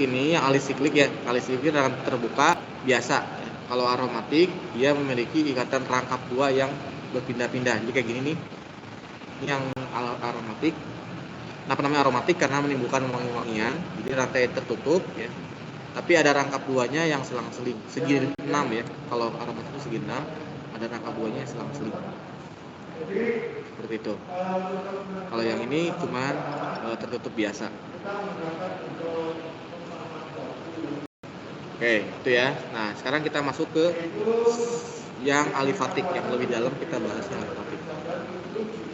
ini yang alisiklik ya, alisiklik rangkap terbuka biasa. Kalau aromatik dia memiliki ikatan rangkap dua yang berpindah-pindah. Jadi kayak gini nih, ini yang aromatik. Kenapa namanya aromatik? Karena menimbulkan wangi-wangian. Jadi rantai tertutup ya. Tapi ada rangkap duanya yang selang-seling, segi 6 ya. Kalau aromatik itu segi 6, ada rangkap duanya yang selang-seling. Seperti itu. Kalau yang ini cuma tertutup biasa. Oke, itu ya. Nah, sekarang kita masuk ke yang alifatik, yang lebih dalam kita bahas yang alifatik.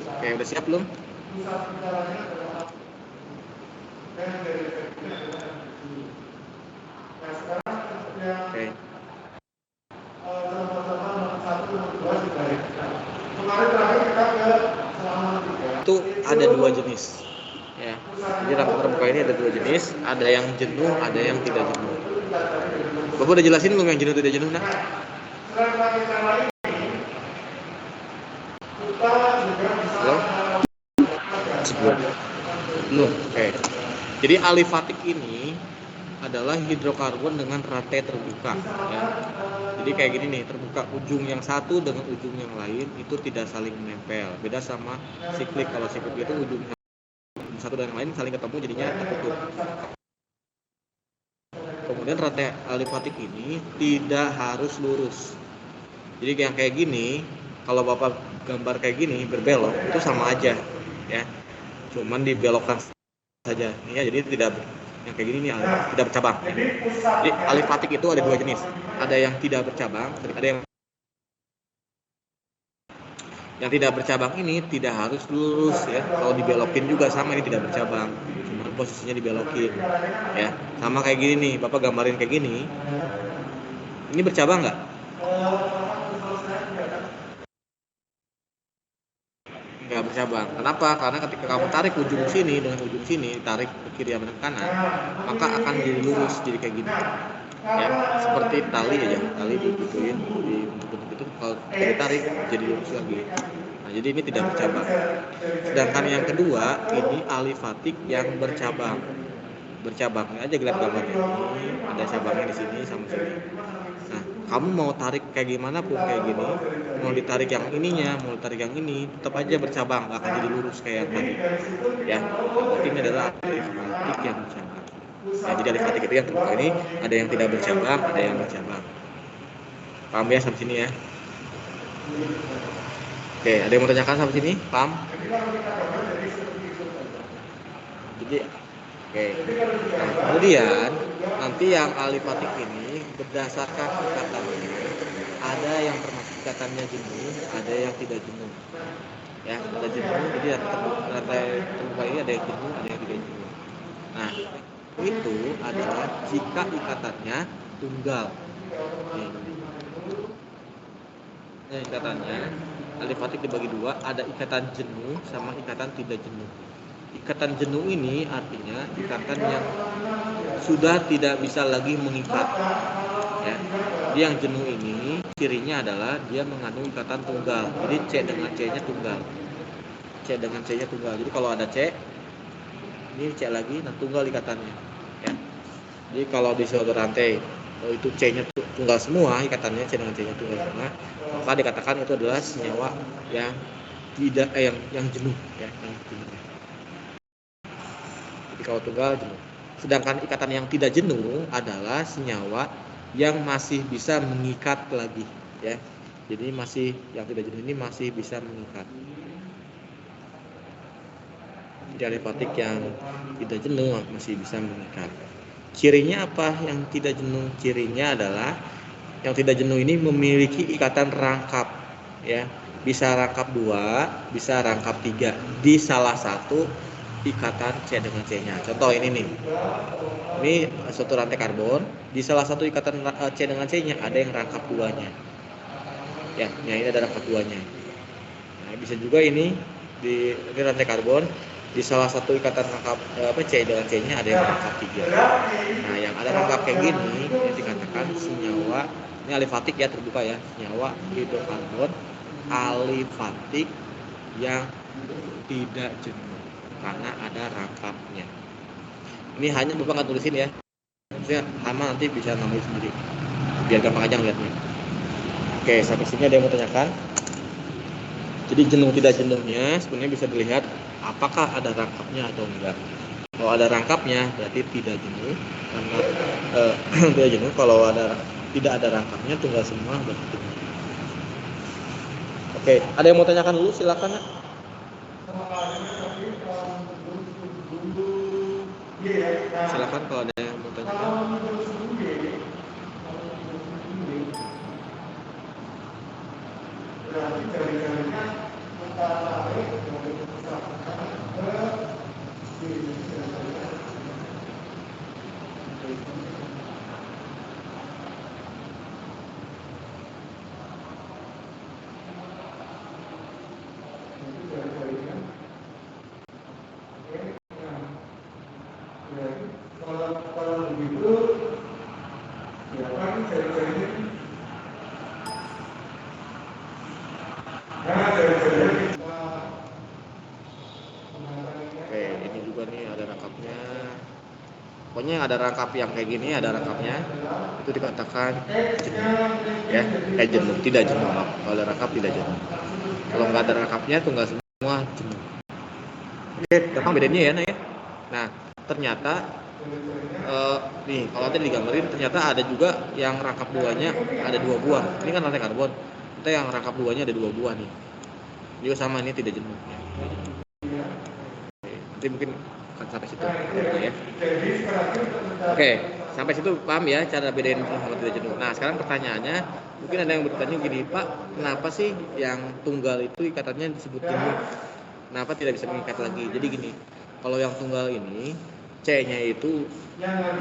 Oke, udah siap belum? Oke. Itu ada dua jenis. Ya. Jadi rangkap terbuka ini ada dua jenis, ada yang jenuh, ada yang tidak jenuh. Bapak udah jelasin belum yang jenuh tidak jenuh, nah? Halo? Belum. Oke. Jadi alifatik ini adalah hidrokarbon dengan rantai terbuka ya. Jadi kayak gini nih, terbuka ujung yang satu dengan ujung yang lain itu tidak saling menempel. Beda sama siklik. Kalau siklik itu ujung satu dan yang lain saling ketemu jadinya tertutup. Kemudian rantai alifatik ini tidak harus lurus. Jadi yang kayak gini, kalau Bapak gambar kayak gini berbelok itu sama aja ya. Cuman dibelokkan saja ya, jadi tidak yang kayak gini nih tidak bercabang. Jadi alifatik itu ada dua jenis, ada yang tidak bercabang, ada yang tidak bercabang ini tidak harus lurus ya. Kalau dibelokin juga sama, ini tidak bercabang, cuma posisinya dibelokin ya. Sama kayak gini nih, Bapak gambarin kayak gini, ini bercabang nggak? Nggak bercabang. Kenapa? Karena ketika kamu tarik ujung sini dengan ujung sini, tarik ke kiri dan kanan, maka akan jadi lurus, jadi kayak gini ya, seperti tali aja, tali digituin, dibentuk-bentuk itu, kalau ditarik jadi lurus lagi. Nah, jadi ini tidak bercabang. Sedangkan yang kedua ini alifatik yang bercabang. Bercabang aja, lihat gambarnya ini ada cabangnya di sini sama sini. Nah, kamu mau tarik kayak gimana pun kayak gini, mau ditarik yang ininya, mau ditarik yang ini, tetap aja bercabang, nggak akan jadi lurus kayak yang tadi ya. Berarti ini adalah alifatik yang bercabang ya. Jadi alifatik itu yang terbuka ini ada yang tidak bercabang, ada yang bercabang. Paham ya sampai sini ya? Oke, ada yang mau tanyakan sampai sini? Paham? Jadi oke. Nah, kemudian nanti yang alifatik ini berdasarkan ikatannya, ada yang termasuk ikatannya jenuh, ada yang tidak jenuh. Ya, ada jenuh, jadi rantai terbuka ini ada yang jenuh, ada yang tidak jenuh. Nah, itu adalah jika ikatannya tunggal. Ini ikatannya alifatik dibagi dua, ada ikatan jenuh sama ikatan tidak jenuh. Ikatan jenuh ini artinya ikatan yang sudah tidak bisa lagi mengikat ya. Jadi yang jenuh ini cirinya adalah dia mengandung ikatan tunggal. Jadi C dengan C-nya tunggal. C dengan C-nya tunggal. Jadi kalau ada C, ini C lagi, nah tunggal ikatannya ya. Jadi kalau di suatu rantai itu C-nya tunggal semua, ikatannya C dengan C-nya tunggal semua, maka dikatakan itu adalah senyawa yang tidak yang jenuh ya, yang jenuh. Jadi kalau tunggal jenuh. Sedangkan ikatan yang tidak jenuh adalah senyawa yang masih bisa mengikat lagi ya. Jadi masih yang tidak jenuh ini masih bisa mengikat. Jadi alifatik yang tidak jenuh masih bisa mengikat. Cirinya apa yang tidak jenuh? Cirinya adalah yang tidak jenuh ini memiliki ikatan rangkap ya. Bisa rangkap 2, bisa rangkap 3 di salah satu ikatan C dengan C-nya. Contoh ini nih. Ini suatu rantai karbon, di salah satu ikatan C dengan C-nya ada yang rangkap 2-nya. Ya, ini ada rangkap 2-nya. Nah, bisa juga ini rantai karbon, di salah satu ikatan rangkap C dengan C-nya ada yang rangkap 3. Nah, yang ada rangkap kayak gini ini dikatakan senyawa, ini alifatik ya, terbuka ya, senyawa hidrokarbon alifatik yang tidak jenuh karena ada rangkapnya. Ini hanya Bapak nggak tulisin ya. Maksudnya hama nanti bisa ngambil sendiri. Biar gampang aja ngeliatnya. Oke, sampai sini ada yang mau tanyakan? Jadi jenuh tidak jenuhnya sebenarnya bisa dilihat apakah ada rangkapnya atau enggak. Kalau ada rangkapnya berarti tidak jenuh, karena tidak jenuh. Kalau tidak ada rangkapnya tunggal semua berarti jenuh. Oke, ada yang mau tanyakan dulu silakan. Silakan kalau ada yang mau tanyakan. Oke, ini juga nih ada rangkapnya. Pokoknya yang ada rangkap yang kayak gini, ada rangkapnya, itu dikatakan jenuh. Ya, jenuh, tidak jenuh. Kalau ada rangkap tidak jenuh. Kalau nggak ada rangkapnya tunggal semua jenuh. Oke, gampang bedanya ya, ya. Nah, ternyata nih kalau tadi digambarin ternyata ada juga yang rangkap duanya ada 2 buah. Ini kan rantai karbon. Kita yang rangkap duanya ada 2 buah nih. Juga sama, ini tidak jenuh. Ya. Nanti mungkin akan sampai situ ya. Oke, sampai situ paham ya cara bedain jenuh sama tidak jenuh. Nah, sekarang pertanyaannya mungkin ada yang bertanya gini, Pak, kenapa sih yang tunggal itu ikatannya disebut jenuh? Kenapa tidak bisa mengikat lagi? Jadi gini, kalau yang tunggal ini C-nya itu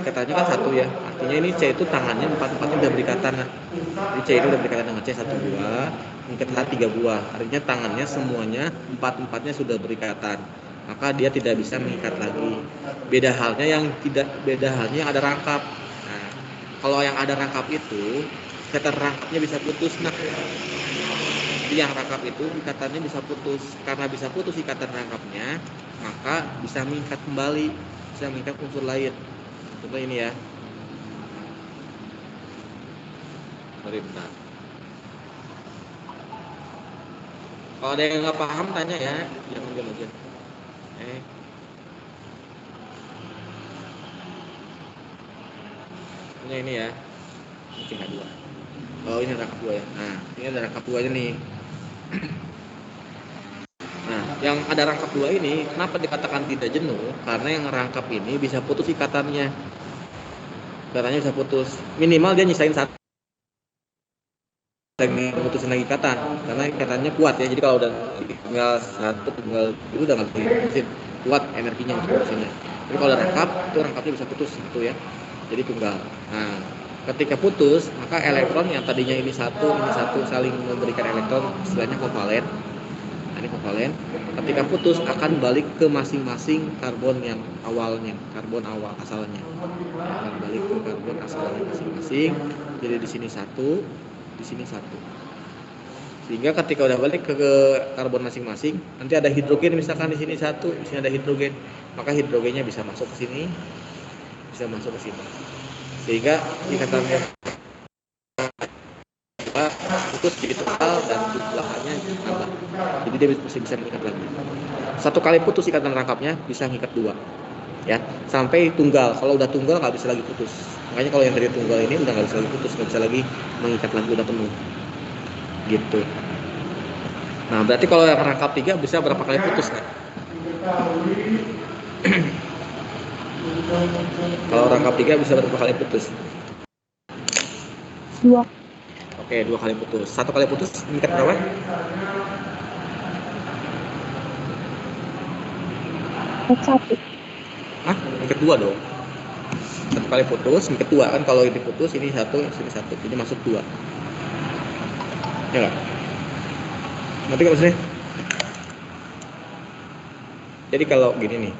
ikatannya kan 1 ya. Artinya ini C itu tangannya 4-4-nya udah berikatan. Jadi C ini udah berikatan dengan C 1 buah, mengikat H 3 buah. Artinya tangannya semuanya 4-4-nya sudah berikatan. Maka dia tidak bisa mengikat lagi. Beda halnya yang ada rangkap. Nah, kalau yang ada rangkap itu ikatan rangkapnya bisa putus. Nah, yang rangkap itu ikatannya bisa putus. Karena bisa putus ikatan rangkapnya, maka bisa mengikat kembali, bisa mengikat unsur lain. Contoh ini ya. Mari bentar. Kalau ada yang nggak paham tanya ya, jangan diam aja. Ini ya, ini tingkat 2. Oh, ini rangkap 2 ya. Nah, ini ada rangkap 2-nya nih. Nah, yang ada rangkap 2 ini kenapa dikatakan tidak jenuh? Karena yang rangkap ini bisa putus ikatannya. Ikatannya bisa putus. Minimal dia nyisain 1 putusin lagi ikatan, karena ikatannya kuat ya. Jadi kalau udah tinggal 1 tinggal itu udah nggak bisa putusin, kuat energinya untuk putusinnya. Jadi kalau ada rangkap, itu rangkapnya bisa putus gitu ya. Jadi tunggal. Nah, ketika putus, maka elektron yang tadinya ini satu saling memberikan elektron, istilahnya kovalen. Nah, ini kovalen. Ketika putus akan balik ke masing-masing karbon yang awalnya, karbon awal asalnya. Akan balik ke karbon asalnya masing-masing. Jadi di sini 1, di sini 1. Sehingga ketika udah balik ke karbon masing-masing, nanti ada hidrogen misalkan di sini 1, di sini ada hidrogen, maka hidrogennya bisa masuk ke sini, bisa masuk ke sini. Sehingga ikatannya putus jadi total dan jumlahnya tambah. Jadi dia bisa mengikat lagi. 1 kali putus ikatan rangkapnya bisa ngikat 2. Ya, sampai tunggal. Kalau udah tunggal nggak bisa lagi putus. Makanya kalau yang dari tunggal ini udah nggak bisa lagi putus, nggak bisa lagi mengikat lagi, udah penuh. Gitu. Nah, berarti kalau yang rangkap 3 bisa berapa kali putus nggak? Kalau rangkap 3 bisa berapa kali putus? 2. Oke, 2 kali putus. 1 kali putus mengikat berapa? Satu. Hah? Mengikat 2 dong. 1 kali putus, mengikat 2 kan. Kalau ini putus, ini 1, sini 1. Jadi masuk 2. Ya nggak? Nanti nggak maksudnya? Jadi kalau gini nih.